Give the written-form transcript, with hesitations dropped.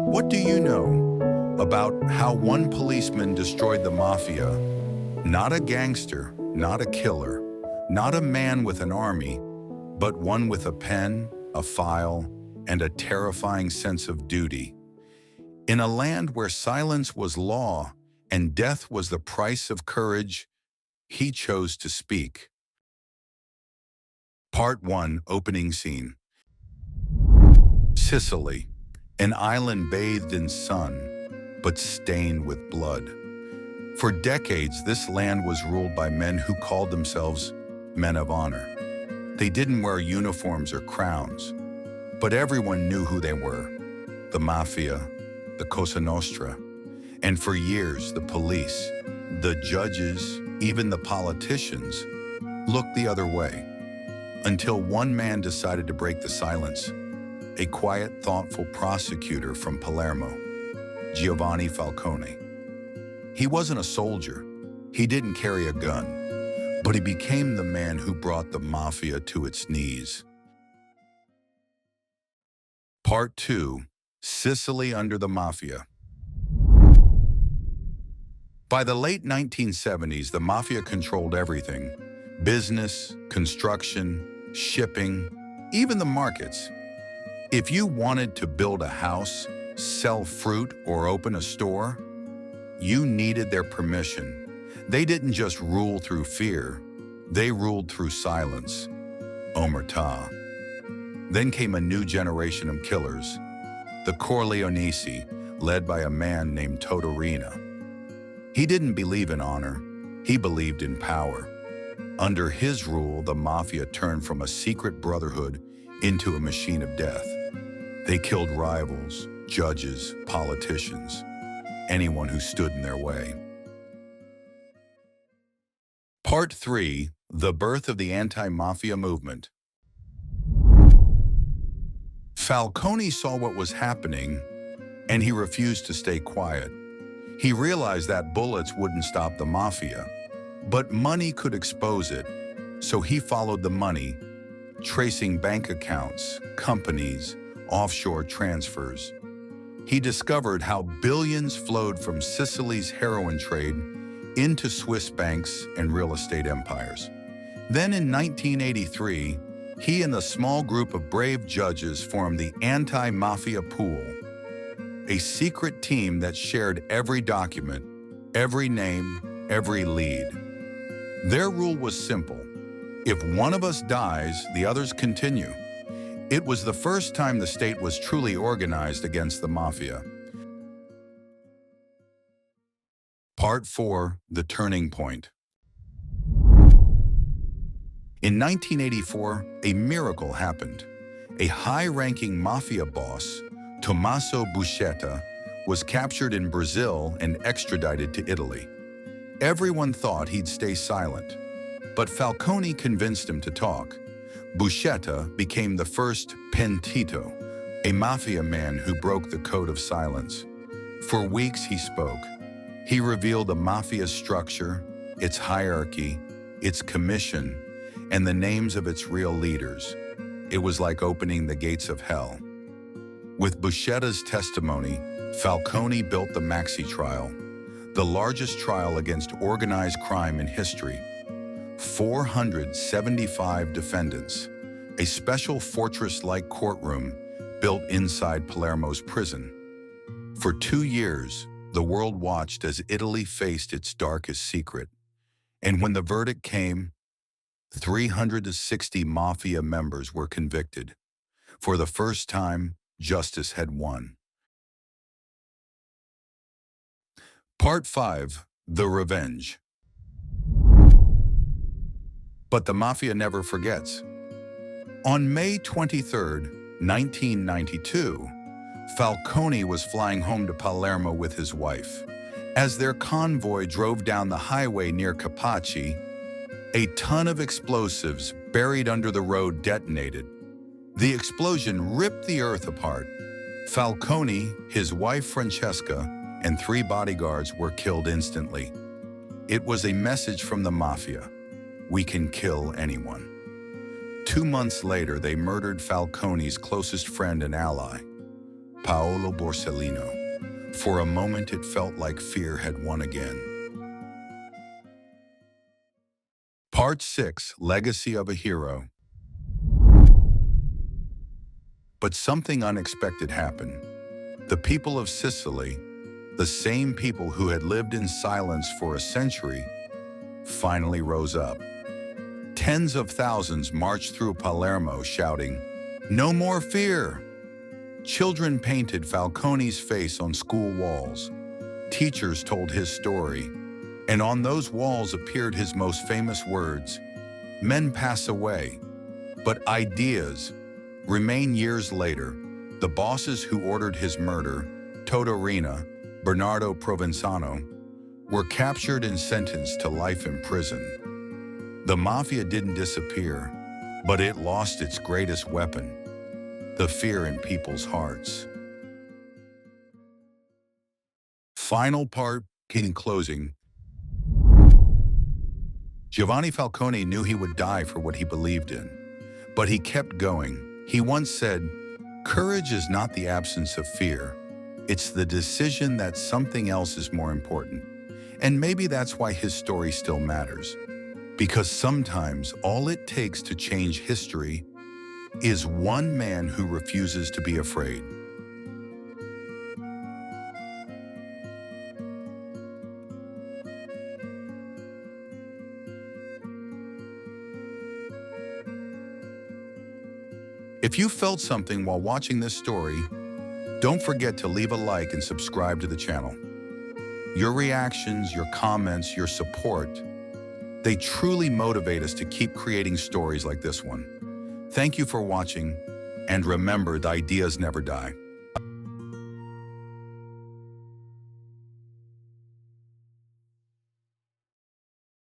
What do you know about how one policeman destroyed the mafia? Not a gangster, not a killer, not a man with an army, but one with a pen, a file, and a terrifying sense of duty. In a land where silence was law and death was the price of courage, he chose to speak. Part 1, Opening Scene. Sicily, an island bathed in sun, but stained with blood. For decades, this land was ruled by men who called themselves men of honor. They didn't wear uniforms or crowns, but everyone knew who they were: the Mafia, the Cosa Nostra. And for years, the police, the judges, even the politicians looked the other way, until one man decided to break the silence. A quiet, thoughtful prosecutor from Palermo, Giovanni Falcone. He wasn't a soldier, he didn't carry a gun, but he became the man who brought the Mafia to its knees. Part 2, Sicily under the Mafia. By the late 1970s, the Mafia controlled everything: business, construction, shipping, even the markets. If you wanted to build a house, sell fruit, or open a store, you needed their permission. They didn't just rule through fear, they ruled through silence. Omerta. Then came a new generation of killers, the Corleonesi, led by a man named Totorina. He didn't believe in honor, he believed in power. Under his rule, the Mafia turned from a secret brotherhood into a machine of death. They killed rivals, judges, politicians, anyone who stood in their way. Part 3, The Birth of the Anti-Mafia Movement. Falcone saw what was happening, and he refused to stay quiet. He realized that bullets wouldn't stop the Mafia, but money could expose it, so he followed the money, tracing bank accounts, companies, offshore transfers. He discovered how billions flowed from Sicily's heroin trade into Swiss banks and real estate empires. Then in 1983, he and a small group of brave judges formed the Anti-Mafia Pool, a secret team that shared every document, every name, every lead. Their rule was simple: if one of us dies, the others continue. It was the first time the state was truly organized against the Mafia. Part 4, The Turning Point. In 1984, a miracle happened. A high-ranking Mafia boss, Tommaso Buscetta, was captured in Brazil and extradited to Italy. Everyone thought he'd stay silent, but Falcone convinced him to talk. Buscetta became the first pentito, a Mafia man who broke the code of silence. For weeks he spoke. He revealed the Mafia's structure, its hierarchy, its commission, and the names of its real leaders. It was like opening the gates of hell. With Buscetta's testimony, Falcone built the Maxi trial, the largest trial against organized crime in history. 475 defendants, a special fortress-like courtroom built inside Palermo's prison. For 2 years, the world watched as Italy faced its darkest secret. And when the verdict came, 360 Mafia members were convicted. For the first time, justice had won. Part 5, The Revenge. But the Mafia never forgets. On May 23, 1992, Falcone was flying home to Palermo with his wife. As their convoy drove down the highway near Capaci, a ton of explosives buried under the road detonated. The explosion ripped the earth apart. Falcone, his wife Francesca, and 3 bodyguards were killed instantly. It was a message from the Mafia: we can kill anyone. 2 months later, they murdered Falcone's closest friend and ally, Paolo Borsellino. For a moment, it felt like fear had won again. Part 6, Legacy of a Hero. But something unexpected happened. The people of Sicily, the same people who had lived in silence for a century, finally rose up. Tens of thousands marched through Palermo shouting, "No more fear!" Children painted Falcone's face on school walls. Teachers told his story, and on those walls appeared his most famous words, "Men pass away, but ideas remain." Years later, the bosses who ordered his murder, Toto Riina, Bernardo Provenzano, were captured and sentenced to life in prison. The mafia didn't disappear, but it lost its greatest weapon, the fear in people's hearts. Final part, in closing. Giovanni Falcone knew he would die for what he believed in, but he kept going. He once said, "Courage is not the absence of fear. It's the decision that something else is more important." And maybe that's why his story still matters. Because sometimes all it takes to change history is one man who refuses to be afraid. If you felt something while watching this story, don't forget to leave a like and subscribe to the channel. Your reactions, your comments, your support, they truly motivate us to keep creating stories like this one. Thank you for watching, and remember, the ideas never die.